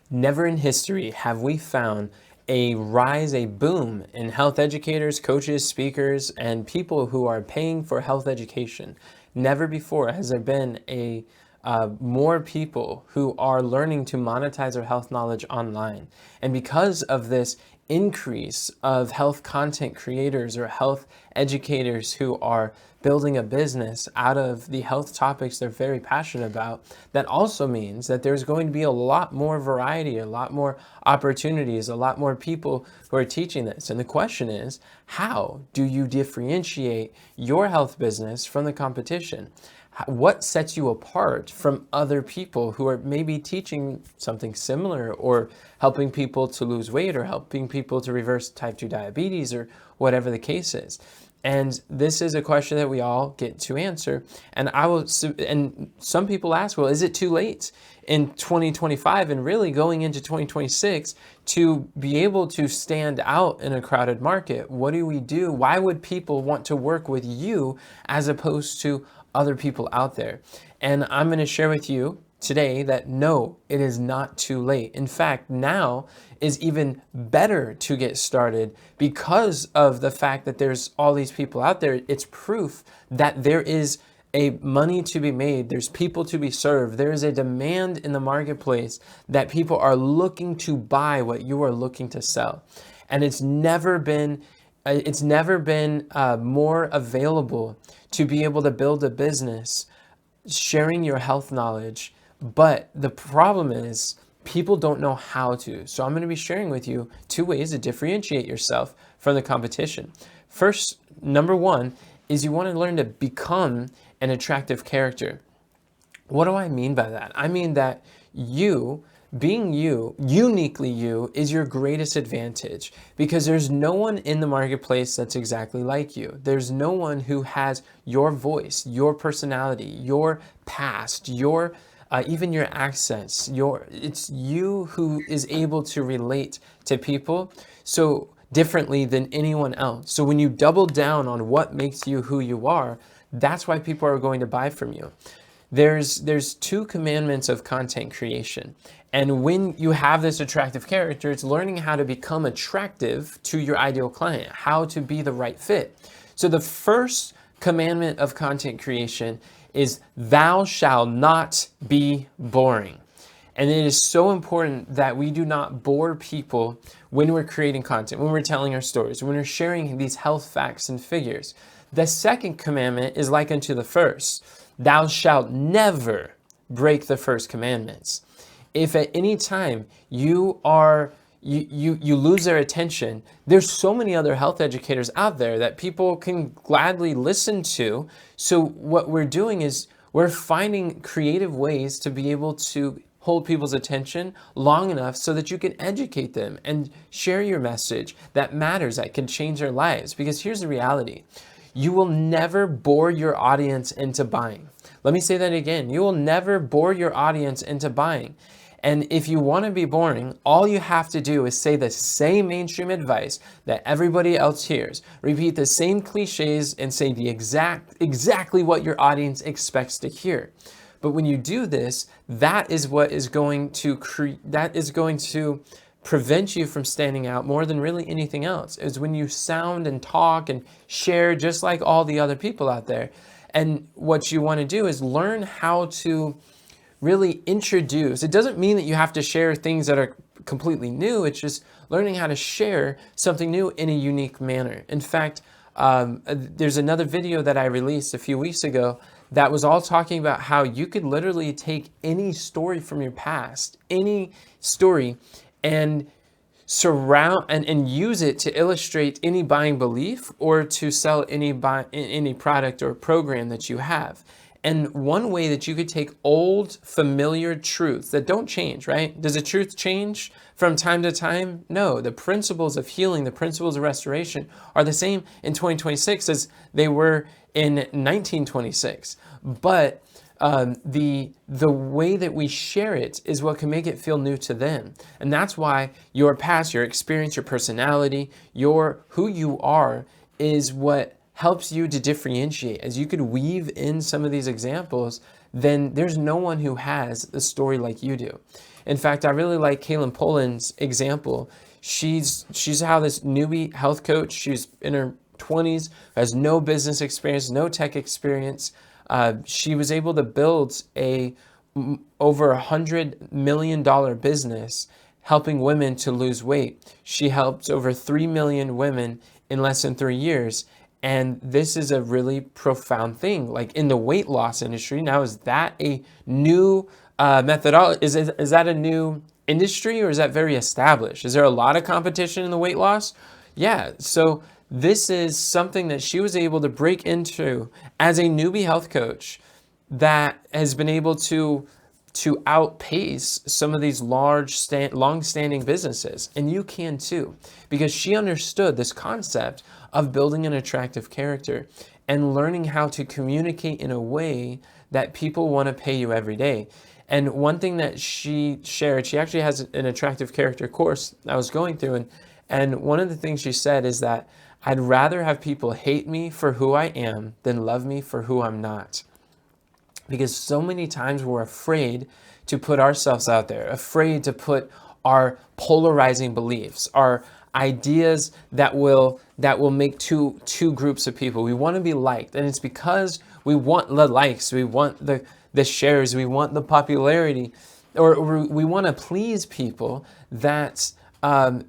Never in history have we found a rise, a boom in health educators, coaches, speakers, and people who are paying for health education. Never before has there been more people who are learning to monetize their health knowledge online. And because of this increase of health content creators or health educators who are building a business out of the health topics they're very passionate about, that also means that there's going to be a lot more variety, a lot more opportunities, a lot more people who are teaching this. And the question is, how do you differentiate your health business from the competition? What sets you apart from other people who are maybe teaching something similar, or helping people to lose weight, or helping people to reverse type 2 diabetes, or whatever the case is? And this is a question that we all get to answer. And some people ask, well, is it too late in 2025 and really going into 2026 to be able to stand out in a crowded market? What do we do? Why would people want to work with you as opposed to other people out there? And I'm going to share with you today that no, it is not too late. In fact, now is even better to get started because of the fact that there's all these people out there. It's proof that there is a money to be made. There's people to be served. There is a demand in the marketplace that people are looking to buy what you are looking to sell. And it's never been more available to be able to build a business sharing your health knowledge. But the problem is people don't know how to. So I'm going to be sharing with you 2 ways to differentiate yourself from the competition. First, number 1 is you want to learn to become an attractive character. What do I mean by that? I mean that you, being you, uniquely you, is your greatest advantage, because there's no one in the marketplace that's exactly like you. There's no one who has your voice, your personality, your past, even your accents. It's you who is able to relate to people so differently than anyone else. So when you double down on what makes you who you are, that's why people are going to buy from you. There's 2 commandments of content creation. And when you have this attractive character, it's learning how to become attractive to your ideal client, how to be the right fit. So the first commandment of content creation is thou shalt not be boring. And it is so important that we do not bore people when we're creating content, when we're telling our stories, when we're sharing these health facts and figures. The second commandment is like unto the first. Thou shalt never break the first commandments. If at any time you lose their attention, there's so many other health educators out there that people can gladly listen to. So what we're doing is we're finding creative ways to be able to hold people's attention long enough so that you can educate them and share your message that matters, that can change their lives. Because here's the reality. You will never bore your audience into buying. Let me say that again. You will never bore your audience into buying. And if you want to be boring, all you have to do is say the same mainstream advice that everybody else hears. Repeat the same cliches and say exactly what your audience expects to hear. But when you do this, that is what is going to prevent you from standing out more than really anything else, is when you sound and talk and share just like all the other people out there. And what you want to do is learn how to really introduce. It doesn't mean that you have to share things that are completely new. It's just learning how to share something new in a unique manner. In fact, there's another video that I released a few weeks ago that was all talking about how you could literally take any story from your past, any story, and surround and use it to illustrate any buying belief or to sell any product or program that you have. And one way that you could take old familiar truths that don't change, right? Does the truth change from time to time? No. The principles of healing, the principles of restoration are the same in 2026 as they were in 1926. But the way that we share it is what can make it feel new to them. And that's why your past, your experience, your personality, who you are is what helps you to differentiate. As you could weave in some of these examples, then there's no one who has a story like you do. In fact, I really like Kaylin Poland's example. She's how this newbie health coach, she's in her 20s, has no business experience, no tech experience. She was able to build over $100 million business helping women to lose weight. She helped over 3 million women in less than 3 years. And this is a really profound thing, like in the weight loss industry. Now, is that a new methodology? Is that a new industry, or is that very established? Is there a lot of competition in the weight loss? Yeah. So this is something that she was able to break into as a newbie health coach that has been able to outpace some of these long-standing businesses. And you can too, because she understood this concept of building an attractive character and learning how to communicate in a way that people want to pay you every day. And one thing that she shared, she actually has an attractive character course I was going through, and one of the things she said is that I'd rather have people hate me for who I am than love me for who I'm not. Because so many times we're afraid to put ourselves out there, afraid to put our polarizing beliefs, our ideas that will make two groups of people. We want to be liked, and it's because we want the likes, we want the shares, we want the popularity, or we want to please people that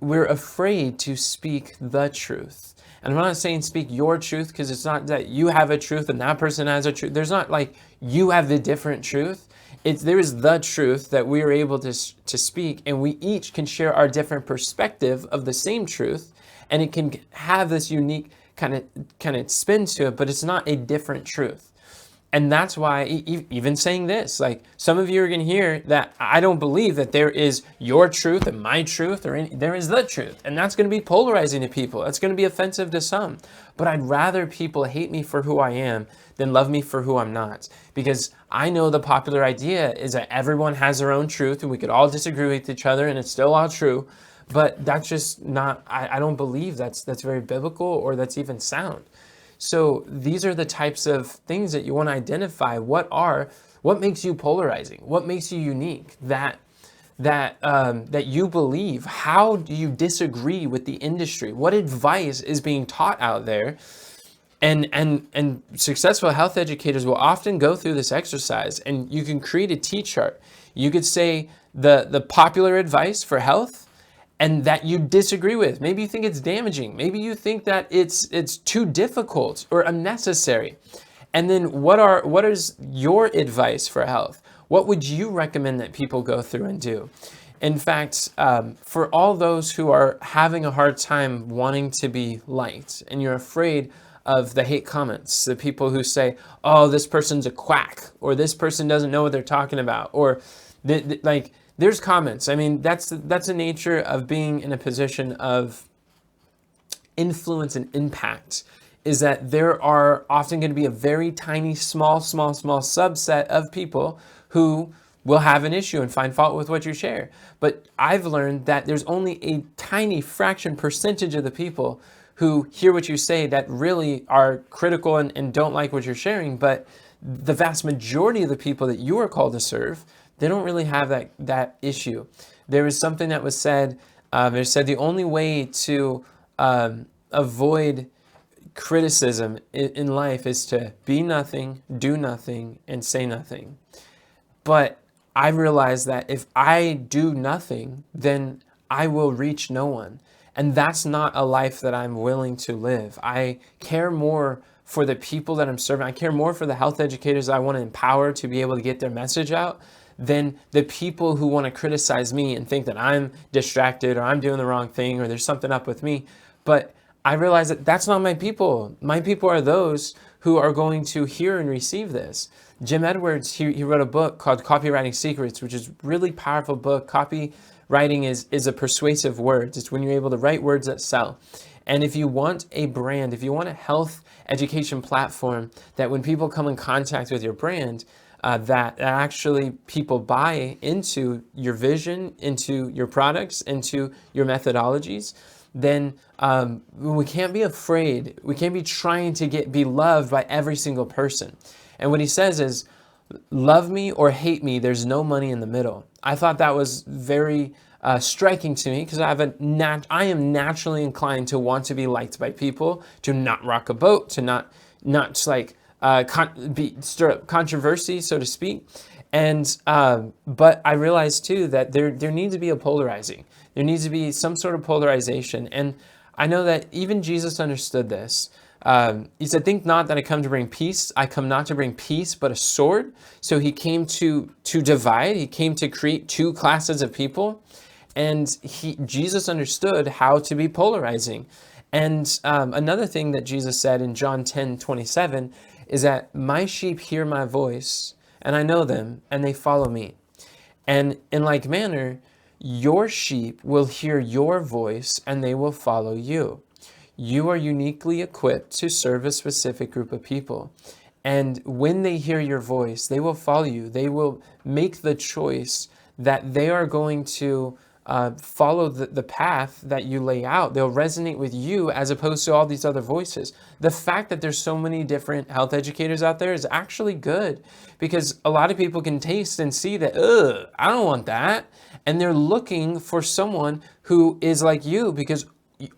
we're afraid to speak the truth. And I'm not saying speak your truth, because it's not that you have a truth and that person has a truth. There's not like you have the different truth. There is the truth that we are able to speak, and we each can share our different perspective of the same truth, and it can have this unique kind of spin to it, but it's not a different truth. And that's why even saying this, like some of you are going to hear that I don't believe that there is your truth and my truth, there is the truth. And that's going to be polarizing to people. That's going to be offensive to some. But I'd rather people hate me for who I am than love me for who I'm not. Because I know the popular idea is that everyone has their own truth and we could all disagree with each other and it's still all true. But that's just not, I don't believe that's very biblical or that's even sound. So these are the types of things that you want to identify. What makes you polarizing? What makes you unique? That you believe? How do you disagree with the industry? What advice is being taught out there? And successful health educators will often go through this exercise, and you can create a T-chart. You could say the popular advice for health, and that you disagree with. Maybe you think it's damaging. Maybe you think that it's too difficult or unnecessary. And then what is your advice for health? What would you recommend that people go through and do? In fact, for all those who are having a hard time wanting to be liked, and you're afraid of the hate comments, the people who say, oh, this person's a quack, or this person doesn't know what they're talking about, or there's comments. I mean, that's the nature of being in a position of influence and impact, is that there are often going to be a very tiny, small subset of people who will have an issue and find fault with what you share. But I've learned that there's only a tiny fraction percentage of the people who hear what you say that really are critical and don't like what you're sharing. But the vast majority of the people that you are called to serve, they don't really have that issue. There was something that was said, it said the only way to avoid criticism in life is to be nothing, do nothing, and say nothing. But I realized that if I do nothing, then I will reach no one. And that's not a life that I'm willing to live. I care more for the people that I'm serving. I care more for the health educators I want to empower to be able to get their message out than the people who want to criticize me and think that I'm distracted or I'm doing the wrong thing or there's something up with me. But I realize that that's not my people. My people are those who are going to hear and receive this. Jim Edwards, he wrote a book called Copywriting Secrets, which is a really powerful book. Copywriting is a persuasive word. It's when you're able to write words that sell. And if you want a brand, if you want a health education platform that when people come in contact with your brand, that actually people buy into your vision, into your products, into your methodologies, then we can't be afraid. We can't be trying to be loved by every single person. And what he says is, love me or hate me, there's no money in the middle. I thought that was very striking to me because I am naturally inclined to want to be liked by people, to not rock a boat, to not like stir up controversy, so to speak. And but I realized too that there needs to be a polarizing. There needs to be some sort of polarization. And I know that even Jesus understood this. He said, "Think not that I come to bring peace. I come not to bring peace, but a sword." So he came to divide. He came to create two classes of people. And Jesus understood how to be polarizing. And another thing that Jesus said in John 10:27 is that my sheep hear my voice, and I know them, and they follow me. And in like manner, your sheep will hear your voice, and they will follow you. You are uniquely equipped to serve a specific group of people. And when they hear your voice, they will follow you. They will make the choice that they are going to follow the path that you lay out. They'll resonate with you as opposed to all these other voices. The fact that there's so many different health educators out there is actually good, because a lot of people can taste and see that, I don't want that. And they're looking for someone who is like you, because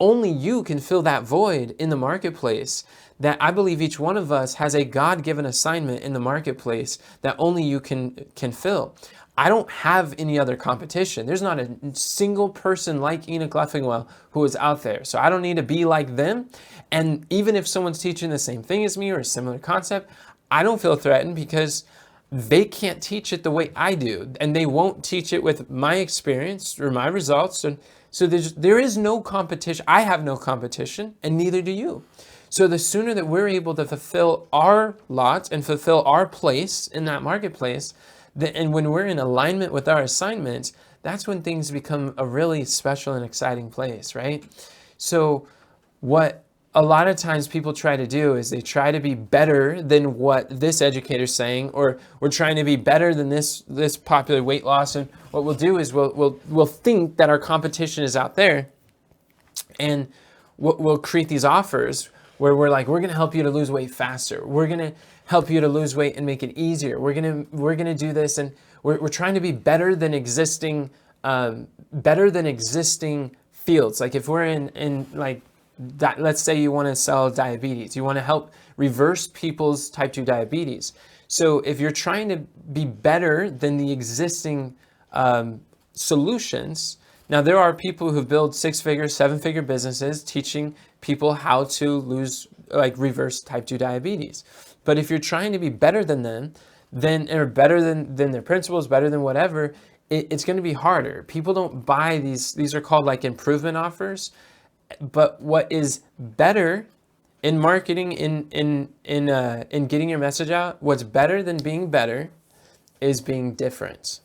only you can fill that void in the marketplace. That I believe each one of us has a God-given assignment in the marketplace that only you can fill. I don't have any other competition. There's not a single person like Enoch Leffingwell who is out there. So I don't need to be like them. And even if someone's teaching the same thing as me or a similar concept, I don't feel threatened, because they can't teach it the way I do. And they won't teach it with my experience or my results. And so there is no competition. I have no competition, and neither do you. So the sooner that we're able to fulfill our lot and fulfill our place in that marketplace, and when we're in alignment with our assignments, that's when things become a really special and exciting place, right? So what a lot of times people try to do is they try to be better than what this educator's saying, or we're trying to be better than this popular weight loss. And what we'll do is we'll think that our competition is out there, and we'll create these offers where we're like, we're going to help you to lose weight faster. We're going to help you to lose weight and make it easier. We're gonna do this, and we're trying to be better than existing fields. Like if we're in like, let's say you want to sell diabetes, you want to help reverse people's type 2 diabetes. So if you're trying to be better than the existing solutions, now there are people who build 6-figure, 7-figure businesses teaching people how to reverse type 2 diabetes. But if you're trying to be better than them, or better than their principles, better than whatever, it's going to be harder. People don't buy these. These are called like improvement offers. But what is better in marketing, in getting your message out, what's better than being better is being different.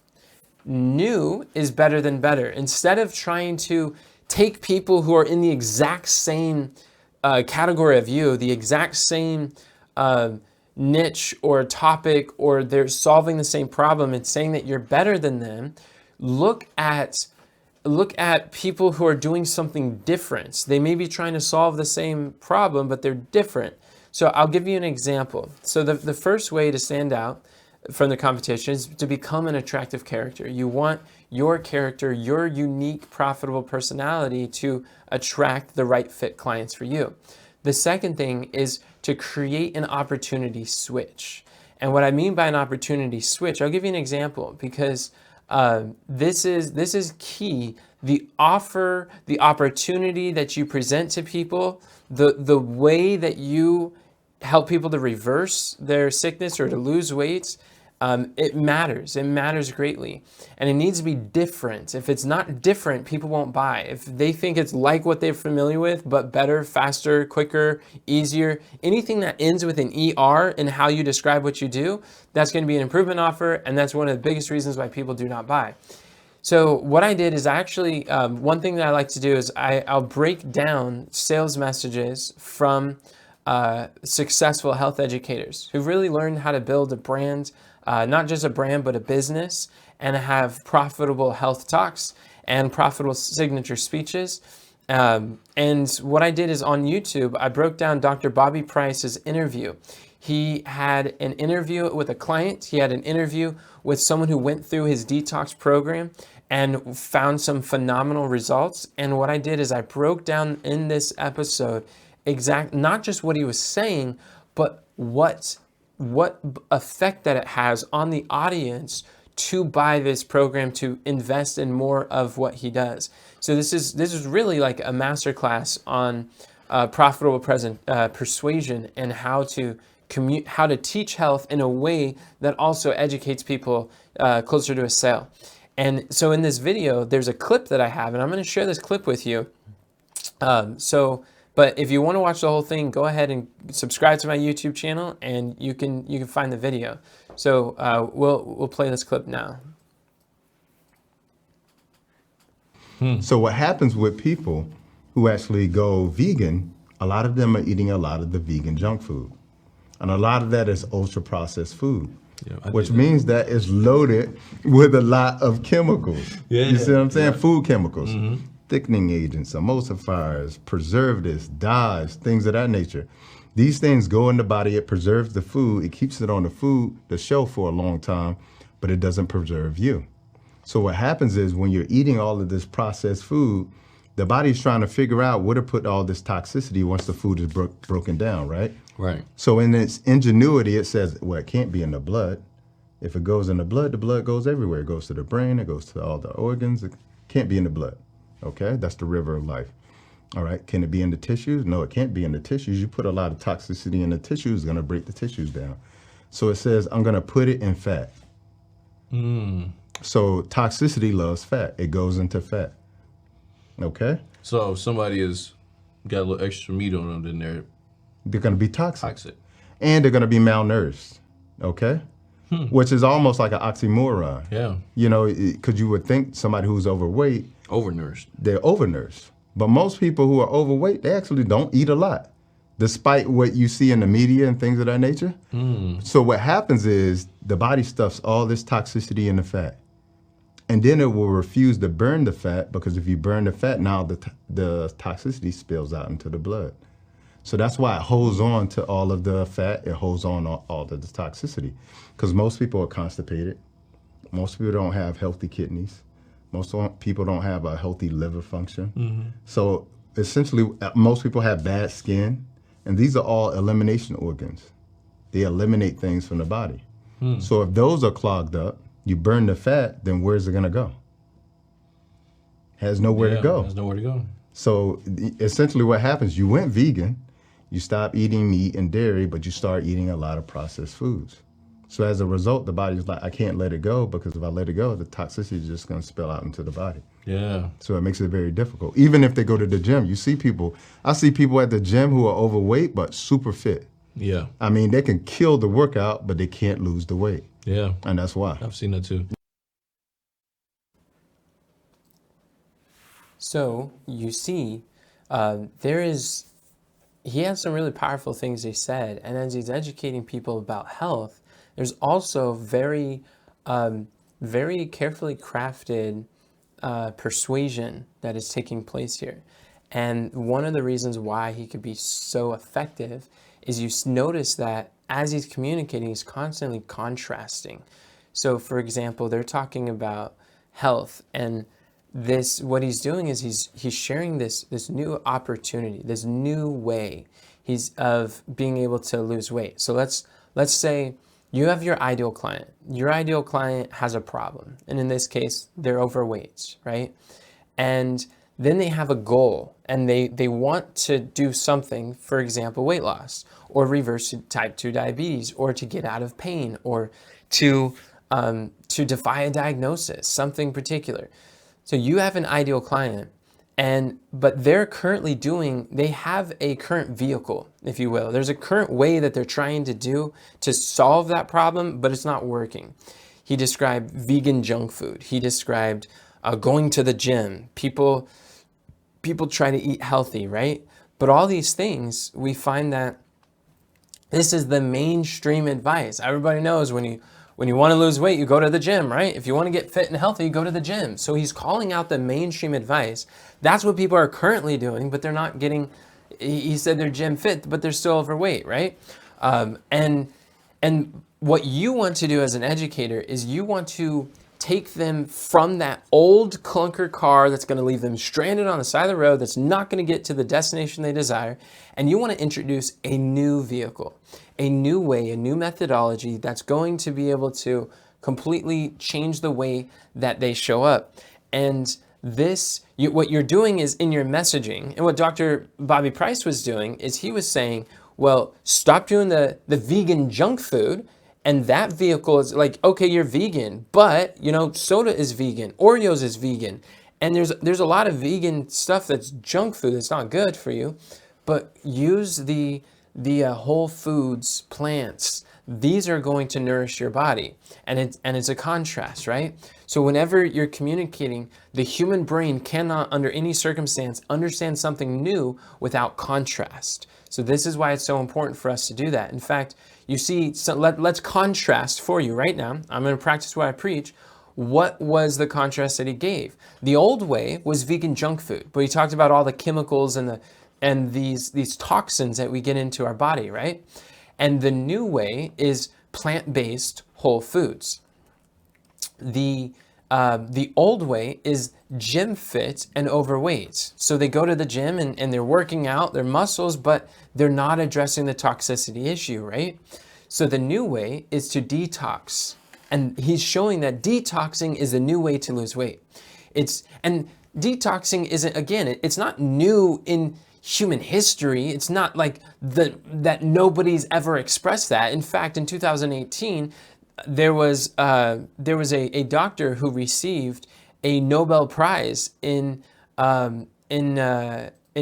New is better than better. Instead of trying to take people who are in the exact same category of you, the exact same niche or topic, or they're solving the same problem, and saying that you're better than them, look at people who are doing something different. They may be trying to solve the same problem, but they're different. So I'll give you an example. So the first way to stand out from the competition is to become an attractive character. You want your character, your unique, profitable personality to attract the right fit clients for you. The second thing is to create an opportunity switch. And what I mean by an opportunity switch, I'll give you an example, because this is key. The offer, the opportunity that you present to people, the way that you help people to reverse their sickness or to lose weight, it matters. It matters greatly. And it needs to be different. If it's not different, people won't buy. If they think it's like what they're familiar with, but better, faster, quicker, easier, anything that ends with an ER in how you describe what you do, that's going to be an improvement offer. And that's one of the biggest reasons why people do not buy. So what I did is one thing that I like to do is I'll break down sales messages from successful health educators who've really learned how to build a brand, not just a brand, but a business, and have profitable health talks and profitable signature speeches. And what I did is on YouTube, I broke down Dr. Bobby Price's interview. He had an interview with a client. He had an interview with someone who went through his detox program and found some phenomenal results. And what I did is I broke down in this episode not just what he was saying, but what effect that it has on the audience to buy this program, to invest in more of what he does. So this is really like a masterclass on profitable persuasion and how to teach health in a way that also educates people closer to a sale. And so in this video, there's a clip that I have, and I'm going to share this clip with you. But if you want to watch the whole thing, go ahead and subscribe to my YouTube channel, and you can find the video. So we'll play this clip now. So what happens with people who actually go vegan, a lot of them are eating a lot of the vegan junk food. And a lot of that is ultra processed food, which means that it's loaded with a lot of chemicals. You see what I'm saying? Food chemicals, thickening agents, emulsifiers, preservatives, dyes, things of that nature. These things go in the body, it preserves the food, it keeps it on the shelf for a long time, but it doesn't preserve you. So what happens is when you're eating all of this processed food, the body's trying to figure out where to put all this toxicity once the food is broken down, right? Right. So in its ingenuity, it says, well, it can't be in the blood. If it goes in the blood goes everywhere. It goes to the brain, it goes to all the organs. It can't be in the blood, okay? That's the river of life. All right, can it be in the tissues? No, it can't be in the tissues. You put a lot of toxicity in the tissues, it's gonna break the tissues down. So it says, I'm gonna put it in fat. So toxicity loves fat. It goes into fat, okay? So if somebody has got a little extra meat on them, then they're gonna be toxic. toxic. And they're gonna be malnourished, okay? Which is almost like an oxymoron. Yeah. You know, because you would think somebody who's overweight, Overnourished. they're overnourished. But most people who are overweight, they actually don't eat a lot, despite what you see in the media and things of that nature. So what happens is the body stuffs all this toxicity in the fat. And then it will refuse to burn the fat, because if you burn the fat, now the toxicity spills out into the blood. So that's why it holds on to all of the fat, it holds on all of the toxicity. Because most people are constipated. Most people don't have healthy kidneys. Most people don't have a healthy liver function. So essentially, most people have bad skin, and these are all elimination organs. They eliminate things from the body. So if those are clogged up, you burn the fat, then where's it gonna go? Has nowhere to go. Has nowhere to go. So essentially what happens, you went vegan, you stop eating meat and dairy, but you start eating a lot of processed foods. So as a result, the body's like, I can't let it go, because if I let it go, the toxicity is just gonna spill out into the body. Yeah. So it makes it very difficult. Even if they go to the gym, I see people at the gym who are overweight, but super fit. Yeah. I mean, they can kill the workout, but they can't lose the weight. Yeah. And that's why. I've seen that too. So you see, he has some really powerful things he said, and as he's educating people about health, there's also very carefully crafted persuasion that is taking place here. And one of the reasons why he could be so effective is you notice that as he's communicating, he's constantly contrasting. So for example, they're talking about health, and what he's doing is he's sharing this new opportunity, this new way of being able to lose weight. So let's say you have your ideal client. Your ideal client has a problem, and in this case, they're overweight, right? And then they have a goal, and they want to do something, for example, weight loss, or reverse type 2 diabetes, or to get out of pain, or to defy a diagnosis, something particular. So you have an ideal client, but they have a current vehicle, if you will. There's a current way that they're trying to solve that problem, but it's not working. He described vegan junk food. He described going to the gym. People try to eat healthy, right? But all these things, we find that this is the mainstream advice. Everybody knows when you want to lose weight, you go to the gym, right? If you want to get fit and healthy, you go to the gym. So he's calling out the mainstream advice. That's what people are currently doing, but they're not getting, he said they're gym fit, but they're still overweight, right? And what you want to do as an educator is you want to take them from that old clunker car that's going to leave them stranded on the side of the road, that's not going to get to the destination they desire, and you want to introduce a new vehicle, a new way, a new methodology that's going to be able to completely change the way that they show up. And what you're doing is in your messaging, and what Dr. Bobby Price was doing is he was saying, well, stop doing the vegan junk food. And that vehicle is like, okay, you're vegan, but soda is vegan, Oreos is vegan. And there's a lot of vegan stuff that's junk food that's not good for you, but use the whole foods, plants. These are going to nourish your body. And it's a contrast, right? So whenever you're communicating, the human brain cannot under any circumstance understand something new without contrast. So this is why it's so important for us to do that. In fact, you see, so let's contrast for you right now. I'm going to practice what I preach. What was the contrast that he gave? The old way was vegan junk food, but he talked about all the chemicals and these toxins that we get into our body, right? And the new way is plant-based whole foods. The old way is gym fit and overweight. So they go to the gym and they're working out their muscles, but they're not addressing the toxicity issue, right? So the new way is to detox. And he's showing that detoxing is the new way to lose weight. And detoxing isn't, again, it's not new in human history. It's not like that nobody's ever expressed that. In fact, in 2018, there was a doctor who received a Nobel Prize in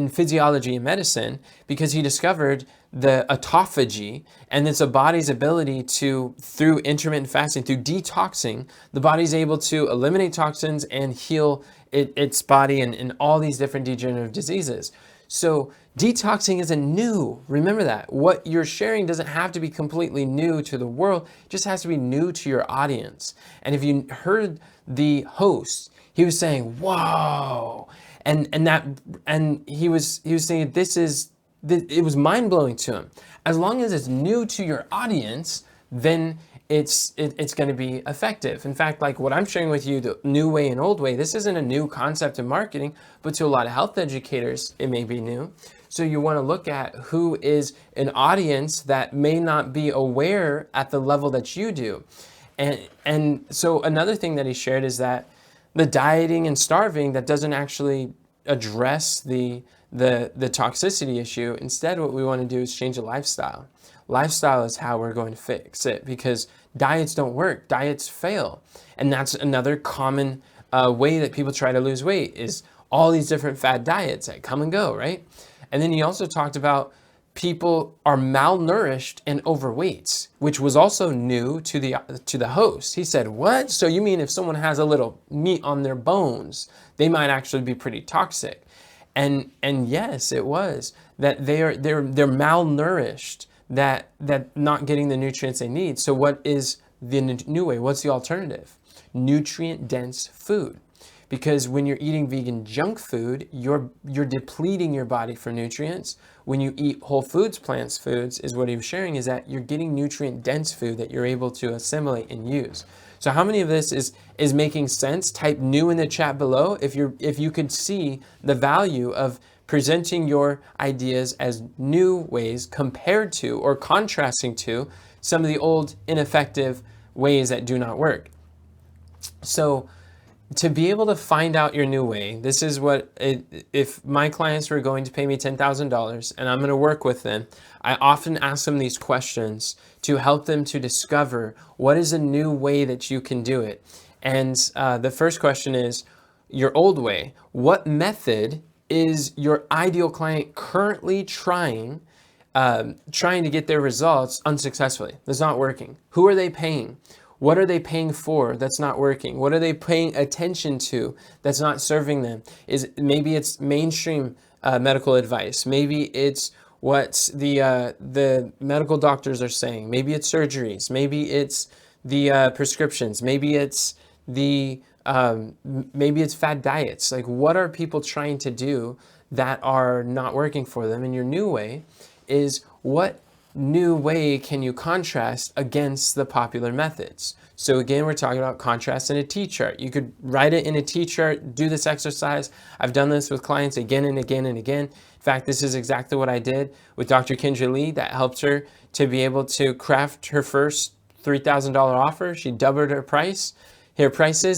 physiology and medicine because he discovered the autophagy, and it's a body's ability to, through intermittent fasting, through detoxing, the body's able to eliminate toxins and heal its body and all these different degenerative diseases. So detoxing isn't new. Remember that. What you're sharing doesn't have to be completely new to the world. It just has to be new to your audience. And if you heard the host, he was saying, "Whoa," and he was saying it was mind blowing to him. As long as it's new to your audience, then it's going to be effective. In fact, like what I'm sharing with you, the new way and old way, this isn't a new concept in marketing, but to a lot of health educators, it may be new. So you want to look at who is an audience that may not be aware at the level that you do. And so another thing that he shared is that the dieting and starving, that doesn't actually address the toxicity issue. Instead, what we want to do is change the lifestyle. Lifestyle is how we're going to fix it, because diets don't work. Diets fail. And that's another common way that people try to lose weight, is all these different fad diets that come and go, right? And then he also talked about people are malnourished and overweight, which was also new to the host. He said, "What? So you mean if someone has a little meat on their bones, they might actually be pretty toxic?" And yes, it was that they're malnourished, that not getting the nutrients they need. So what is the new way? What's the alternative? Nutrient dense food. Because when you're eating vegan junk food, you're depleting your body for nutrients. When you eat whole foods, plants foods, is what he was sharing, is that you're getting nutrient dense food that you're able to assimilate and use. So how many of this is making sense? Type new in the chat below if you could see the value of presenting your ideas as new ways compared to or contrasting to some of the old ineffective ways that do not work. So to be able to find out your new way, this is if my clients were going to pay me $10,000 and I'm going to work with them, I often ask them these questions to help them to discover what is a new way that you can do it. And the first question is your old way. What method is your ideal client currently trying to get their results unsuccessfully? That's not working. Who are they paying? What are they paying for that's not working? What are they paying attention to that's not serving them? Maybe it's mainstream medical advice. Maybe it's what the medical doctors are saying. Maybe it's surgeries. Maybe it's the prescriptions. Maybe it's maybe it's fad diets. Like, what are people trying to do that are not working for them? And your new way is what new way can you contrast against the popular methods? So again, we're talking about contrast in a T-chart. You could write it in a T-chart, do this exercise. I've done this with clients again and again and again. In fact, this is exactly what I did with Dr. Kendra Lee. That helped her to be able to craft her first $3,000 offer. She doubled her prices,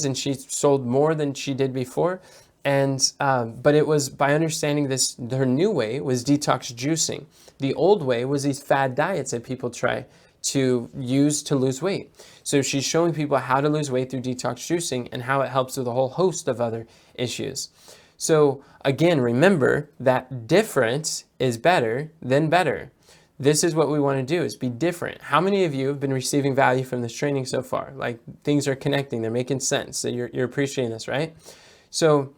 and she sold more than she did before. And but it was by understanding this. Her new way was detox juicing. The old way was these fad diets that people try to use to lose weight. So she's showing people how to lose weight through detox juicing and how it helps with a whole host of other issues. So again, remember that different is better than better. This is what we want to do, is be different. How many of you have been receiving value from this training so far? Like, things are connecting, they're making sense, so you're appreciating this, right? So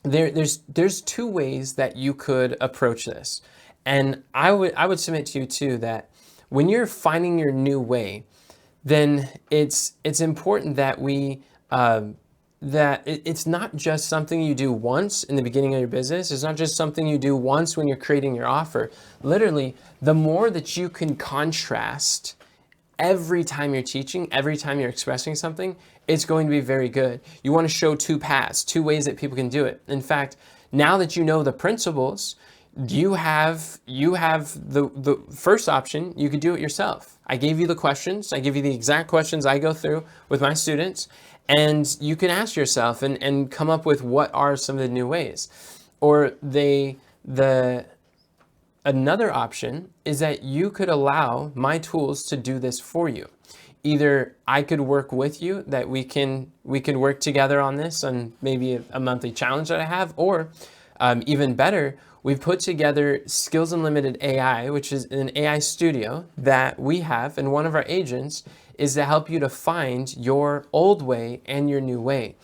there's two ways that you could approach this. And I would submit to you too that when you're finding your new way, then it's important that it's not just something you do once in the beginning of your business. It's not just something you do once when you're creating your offer. Literally, the more that you can contrast every time you're teaching, every time you're expressing something, it's going to be very good. You want to show two paths, two ways that people can do it. In fact, now that you know the principles, you have the first option. You could do it yourself. I gave you the questions. I give you the exact questions I go through with my students, and you can ask yourself and come up with what are some of the new ways. Or another option is that you could allow my tools to do this for you. Either I could work with you, that we can work together on this, on maybe a monthly challenge that I have, or even better, we've put together Skills Unlimited AI, which is an AI studio that we have, and one of our agents is to help you to find your old way and your new way.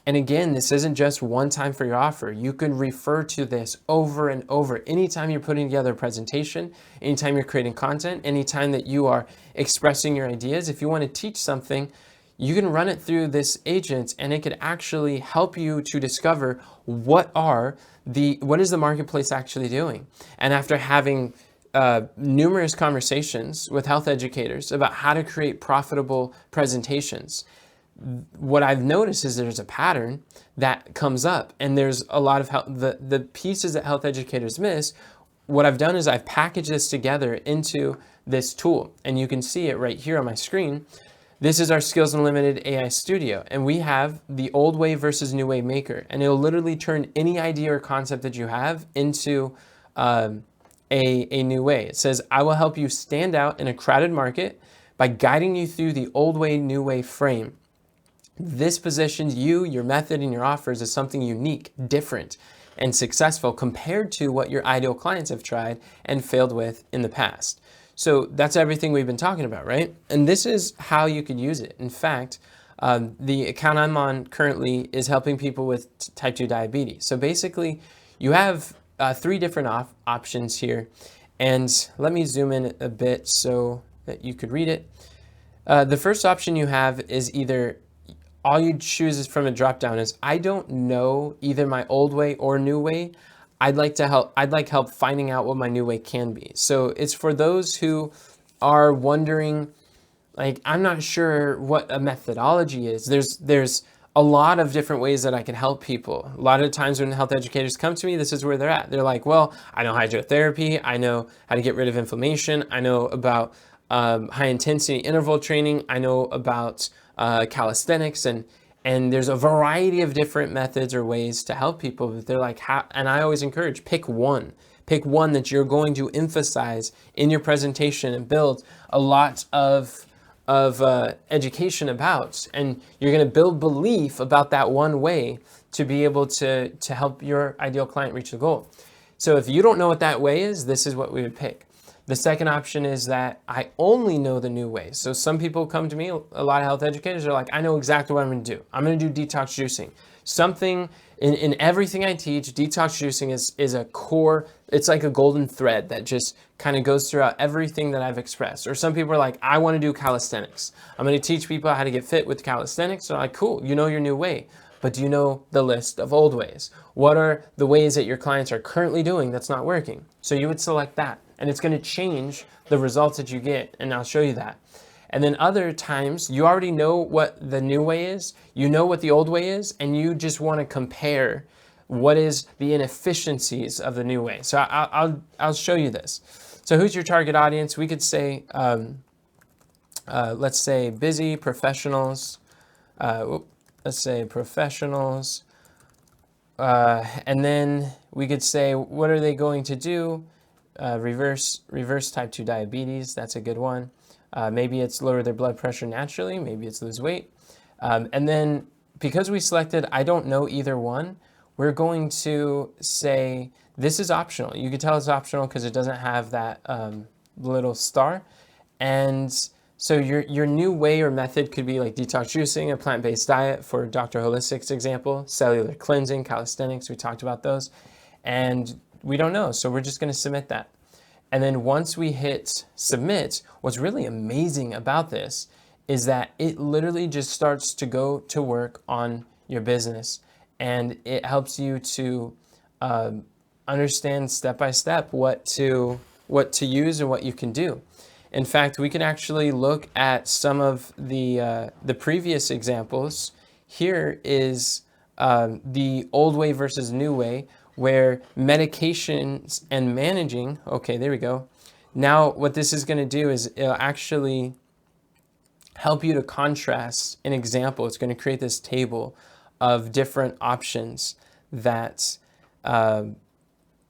And again, this isn't just one time for your offer. You can refer to this over and over. Anytime you're putting together a presentation, anytime you're creating content, anytime that you are expressing your ideas, if you want to teach something, you can run it through this agent, and it could actually help you to discover what is the marketplace actually doing. And after having numerous conversations with health educators about how to create profitable presentations, what I've noticed is there's a pattern that comes up, and there's a lot of the pieces that health educators miss. What I've done is I've packaged this together into this tool, and you can see it right here on my screen. This is our Skills Unlimited AI Studio, and we have the old way versus new way maker, and it'll literally turn any idea or concept that you have into a new way. It says, I will help you stand out in a crowded market by guiding you through the old way, new way frame. This positions you, your method, and your offers as something unique, different, and successful compared to what your ideal clients have tried and failed with in the past. So that's everything we've been talking about, right? And this is how you could use it. In fact, the account I'm on currently is helping people with type 2 diabetes. So basically, you have 3 different options here. And let me zoom in a bit so that you could read it. The first option you have is either all you choose is from a drop down is, I don't know either my old way or new way. I'd like help finding out what my new way can be. So it's for those who are wondering, like, I'm not sure what a methodology is. There's a lot of different ways that I can help people. A lot of times when health educators come to me, this is where they're at. They're like, well, I know hydrotherapy. I know how to get rid of inflammation. I know about high intensity interval training. I know about calisthenics, and there's a variety of different methods or ways to help people. But they're like, how? And I always encourage, pick one that you're going to emphasize in your presentation and build a lot of education about, and you're going to build belief about that one way to be able to help your ideal client reach the goal. So if you don't know what that way is, this is what we would pick. The second option is that I only know the new ways. So some people come to me, a lot of health educators are like, I know exactly what I'm going to do. I'm going to do detox juicing. Something in everything I teach, detox juicing is a core. It's like a golden thread that just kind of goes throughout everything that I've expressed. Or some people are like, I want to do calisthenics. I'm going to teach people how to get fit with calisthenics. So I'm like, cool, you know your new way. But do you know the list of old ways? What are the ways that your clients are currently doing that's not working? So you would select that and it's going to change the results that you get, and I'll show you that. And then other times, you already know what the new way is, you know what the old way is, and you just want to compare what is the inefficiencies of the new way. So I'll show you this. So who's your target audience? We could say, let's say busy professionals. Let's say professionals. And then we could say, what are they going to do? Reverse type 2 diabetes. That's a good one. Maybe it's lower their blood pressure naturally. Maybe it's lose weight. And then because we selected, I don't know either one, we're going to say this is optional. You can tell it's optional because it doesn't have that little star. And so your new way or method could be like detox juicing, a plant-based diet for Dr. Holistic's example, cellular cleansing, calisthenics, we talked about those. And we don't know, so we're just gonna submit that. And then once we hit submit, what's really amazing about this is that it literally just starts to go to work on your business. And it helps you to understand step by step what to use and what you can do. In fact, we can actually look at some of the previous examples. Here is the old way versus new way, where medications and managing, okay, there we go. Now what this is gonna do is it'll actually help you to contrast an example. It's gonna create this table of different options that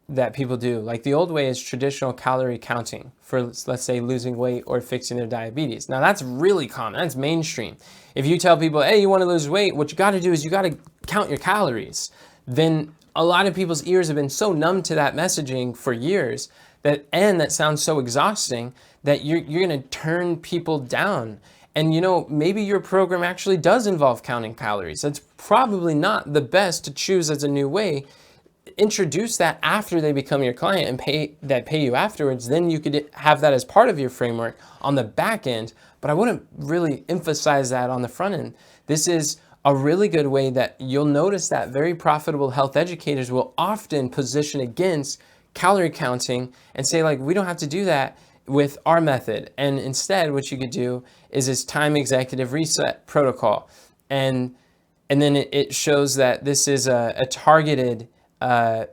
that people do. Like the old way is traditional calorie counting for, let's say, losing weight or fixing their diabetes. Now that's really common, that's mainstream. If you tell people, hey, you wanna lose weight, what you gotta do is you gotta count your calories, then a lot of people's ears have been so numb to that messaging for years that sounds so exhausting that you're gonna turn people down. And you know, maybe your program actually does involve counting calories. That's probably not the best to choose as a new way. Introduce that after they become your client and pay you afterwards. Then you could have that as part of your framework on the back end, but I wouldn't really emphasize that on the front end. This is a really good way that you'll notice that very profitable health educators will often position against calorie counting and say, like, we don't have to do that with our method. And instead, what you could do is this time executive reset protocol. And then it shows that this is a targeted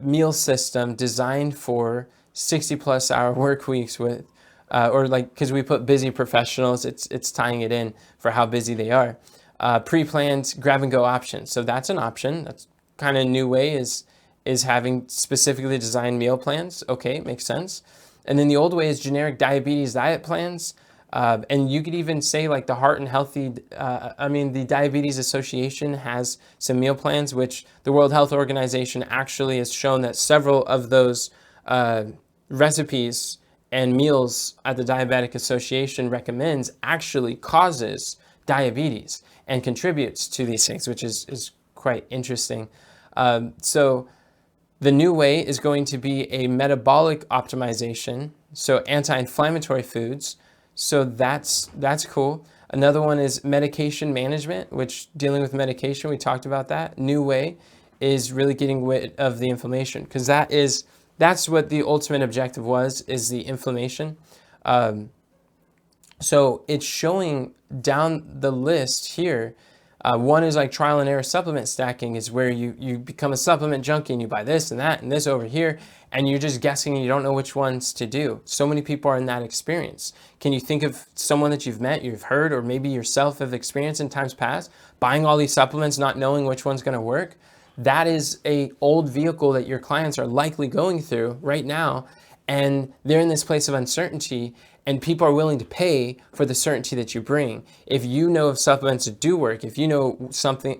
meal system designed for 60+ hour work weeks with, or like, because we put busy professionals, it's tying it in for how busy they are. Pre-planned grab and go options. So that's an option. That's kind of a new way is having specifically designed meal plans. Okay, makes sense. And then the old way is generic diabetes diet plans. And you could even say like the the Diabetes Association has some meal plans, which the World Health Organization actually has shown that several of those recipes and meals at the Diabetic Association recommends actually causes diabetes and contributes to these things, which is quite interesting. So the new way is going to be a metabolic optimization, so anti-inflammatory foods. So that's cool. Another one is medication management, which dealing with medication, we talked about that. New way is really getting rid of the inflammation, because that's what the ultimate objective was, is the inflammation. So it's showing down the list here. One is like trial and error supplement stacking, is where you become a supplement junkie and you buy this and that and this over here, and you're just guessing and you don't know which ones to do. So many people are in that experience. Can you think of someone that you've met, you've heard, or maybe yourself have experienced in times past, buying all these supplements, not knowing which one's gonna work? That is a old vehicle that your clients are likely going through right now, and they're in this place of uncertainty, and people are willing to pay for the certainty that you bring. If you know of supplements that do work, if you know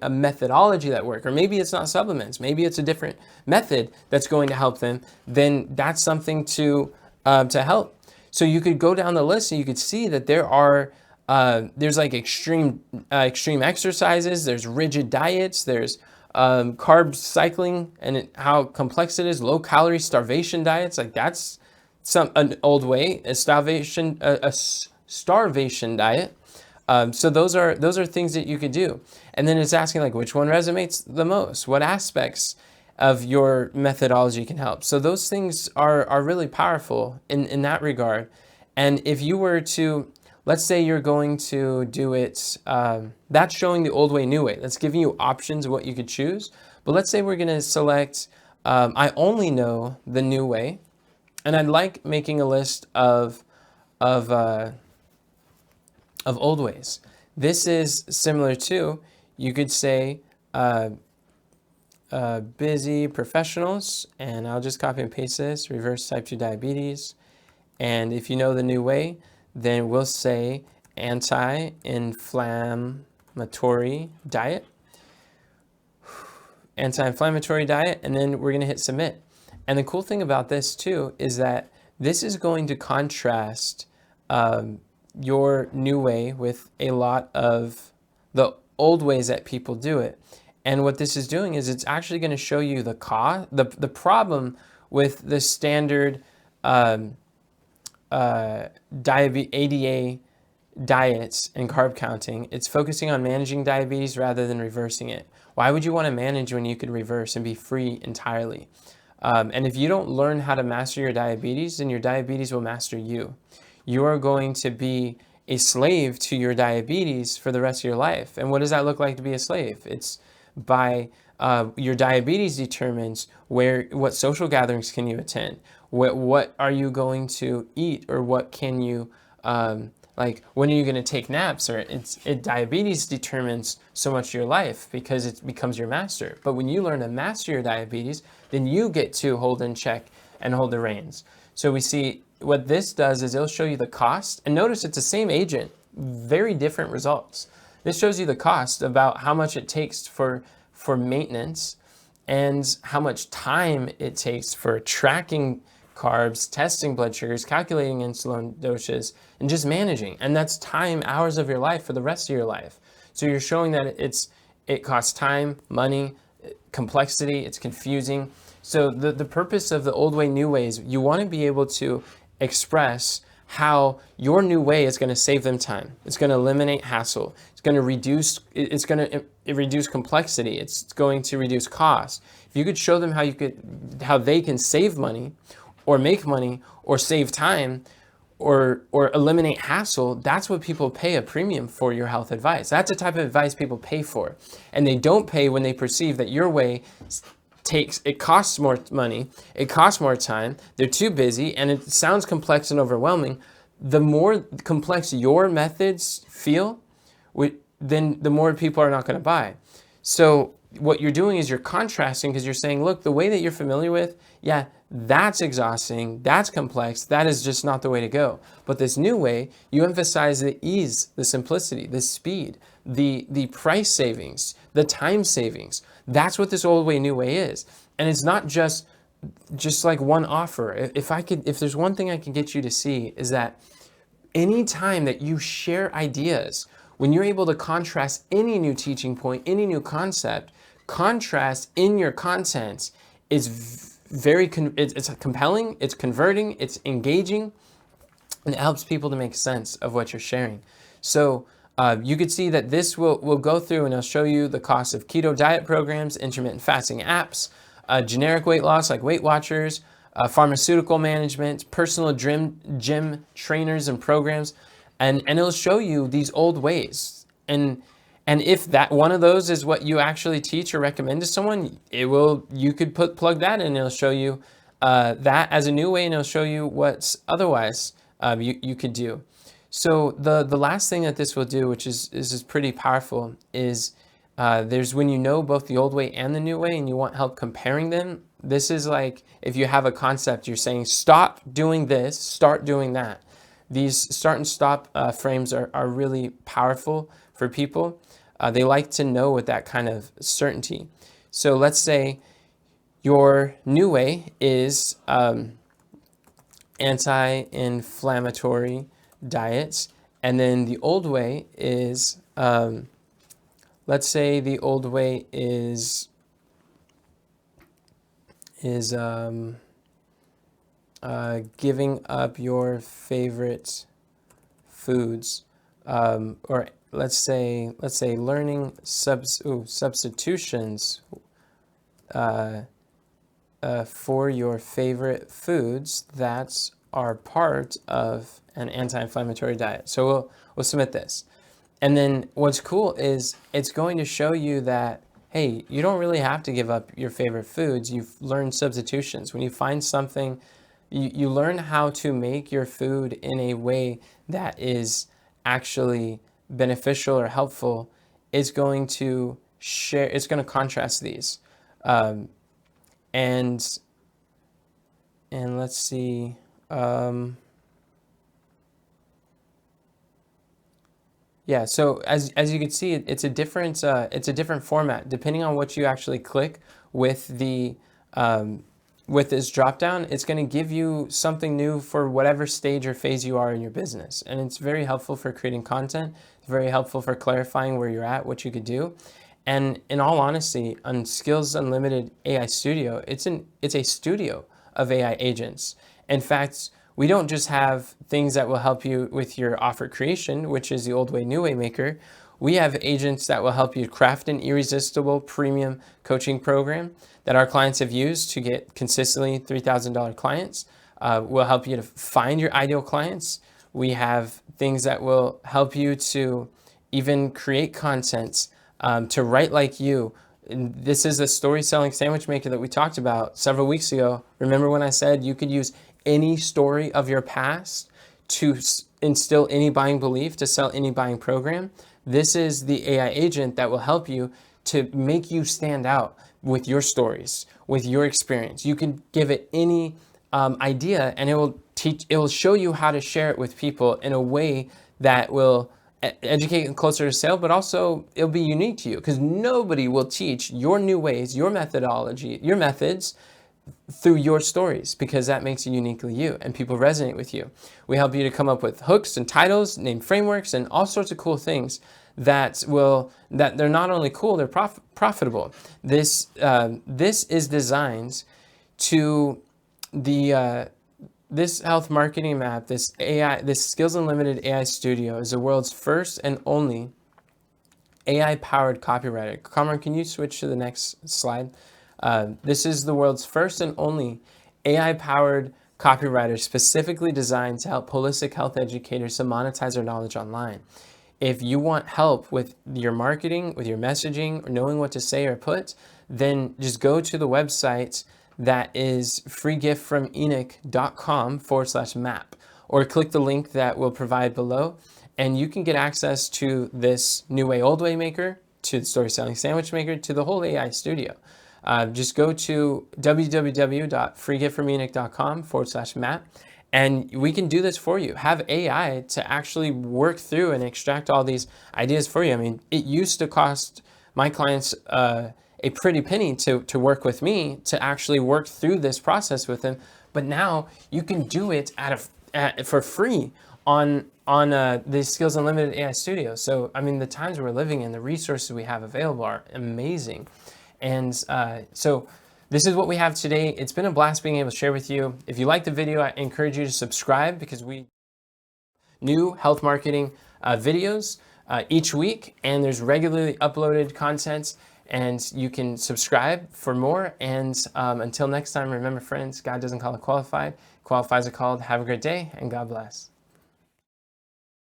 a methodology that works, or maybe it's not supplements, maybe it's a different method that's going to help them, then that's something to help. So you could go down the list and you could see that there's like extreme exercises, there's rigid diets, there's carb cycling and how complex it is, low calorie starvation diets, like that's an old way, a starvation diet. So those are things that you could do. And then it's asking like which one resonates the most, what aspects of your methodology can help. So those things are really powerful in that regard. And if you were to, let's say you're going to do it, that's showing the old way, new way. That's giving you options of what you could choose. But let's say we're going to select, I only know the new way, and I'd like making a list of old ways. This is similar to, you could say, busy professionals, and I'll just copy and paste this, reverse type 2 diabetes. And if you know the new way, then we'll say anti-inflammatory diet, anti-inflammatory diet, and then we're going to hit submit. And the cool thing about this too is that this is going to contrast your new way with a lot of the old ways that people do it. And what this is doing is it's actually going to show you the problem with the standard ADA diets and carb counting. It's focusing on managing diabetes rather than reversing it. Why would you want to manage when you could reverse and be free entirely? And if you don't learn how to master your diabetes, then your diabetes will master you. You are going to be a slave to your diabetes for the rest of your life. And what does that look like to be a slave? It's by your diabetes determines what social gatherings can you attend, what are you going to eat, or what can you like when are you going to take naps, or diabetes determines so much of your life because it becomes your master. But when you learn to master your diabetes, then you get to hold in check and hold the reins. So we see what this does is it'll show you the cost, and notice it's the same agent, very different results. This shows you the cost about how much it takes for maintenance and how much time it takes for tracking carbs, testing blood sugars, calculating insulin doses, and just managing. And that's time, hours of your life for the rest of your life. So you're showing that it costs time, money, complexity, it's confusing. So the purpose of the old way, new way is you want to be able to express how your new way is going to save them time. It's going to eliminate hassle. It's going to reduce complexity. It's going to reduce cost. If you could show them how they can save money or make money or save time or eliminate hassle, that's what people pay a premium for your health advice. That's the type of advice people pay for. And they don't pay when they perceive that your way it costs more money, it costs more time, they're too busy, and it sounds complex and overwhelming. The more complex your methods feel, then the more people are not going to buy. So what you're doing is you're contrasting, because you're saying, look, the way that you're familiar with, yeah, that's exhausting, that's complex, that is just not the way to go. But this new way, you emphasize the ease, the simplicity, the speed, the price savings, the time savings. That's what this old way, new way is. And it's not just like one offer. If there's one thing I can get you to see is that any time that you share ideas, when you're able to contrast any new teaching point, any new concept, contrast in your content is it's compelling, it's converting, it's engaging, and it helps people to make sense of what you're sharing. So you could see that this will go through, and I'll show you the cost of keto diet programs, intermittent fasting apps, generic weight loss like Weight Watchers, pharmaceutical management, personal gym trainers and programs, and it'll show you these old ways. And if that one of those is what you actually teach or recommend to someone, you could plug that in, and it'll show you that as a new way, and it'll show you what's otherwise you could do. So the last thing that this will do, which is pretty powerful, is there's when you know both the old way and the new way and you want help comparing them. This is like if you have a concept, you're saying stop doing this, start doing that. These start and stop frames are really powerful for people. They like to know with that kind of certainty. So let's say your new way is anti-inflammatory diets, and then the old way is, let's say the old way is giving up your favorite foods, or let's say learning substitutions for your favorite foods that are part of an anti-inflammatory diet. So we'll submit this. And then what's cool is it's going to show you that, hey, you don't really have to give up your favorite foods. You've learned substitutions. When you find something, you learn how to make your food in a way that is actually beneficial or helpful. It's going to share, it's going to contrast these. And let's see. Yeah, so as you can see, it's a different format depending on what you actually click with the with this drop down. It's going to give you something new for whatever stage or phase you are in your business, and it's very helpful for creating content. It's very helpful for clarifying where you're at, what you could do. And in all honesty, on Skills Unlimited AI Studio, it's a studio of AI agents. In fact, we don't just have things that will help you with your offer creation, which is the old way, new way maker. We have agents that will help you craft an irresistible premium coaching program that our clients have used to get consistently $3,000 clients. We'll help you to find your ideal clients. We have things that will help you to even create content, to write like you. And this is a story selling sandwich maker that we talked about several weeks ago. Remember when I said you could use any story of your past to instill any buying belief, to sell any buying program? This is the AI agent that will help you to make you stand out with your stories, with your experience. You can give it any idea, and it will show you how to share it with people in a way that will educate and closer to sale, but also it'll be unique to you, because nobody will teach your new ways, your methodology, your methods through your stories, because that makes you uniquely you and people resonate with you. We help you to come up with hooks and titles, name frameworks, and all sorts of cool things that they're not only cool, they're profitable. This is designed to this health marketing map, this Skills Unlimited AI Studio is the world's first and only AI-powered copywriter. Cameron, can you switch to the next slide? This is the world's first and only AI-powered copywriter specifically designed to help holistic health educators to monetize their knowledge online. If you want help with your marketing, with your messaging, or knowing what to say or put, then just go to the website that is freegiftfromenoch.com/map, or click the link that we'll provide below, and you can get access to this new way, old way maker, to the story selling sandwich maker, to the whole AI studio. Just go to www.freegiftfromenoch.com/map, and we can do this for you. Have AI to actually work through and extract all these ideas for you. I mean, it used to cost my clients a pretty penny to work with me, to actually work through this process with them. But now you can do it for free on the Skills Unlimited AI Studio. So, I mean, the times we're living in, the resources we have available are amazing. And so this is what we have today. It's been a blast being able to share with you. If you like the video, I encourage you to subscribe, because we new health marketing videos each week, and there's regularly uploaded content, and you can subscribe for more. And until next time, remember, friends, God doesn't call it qualified. Qualifies are called. Have a great day, and God bless.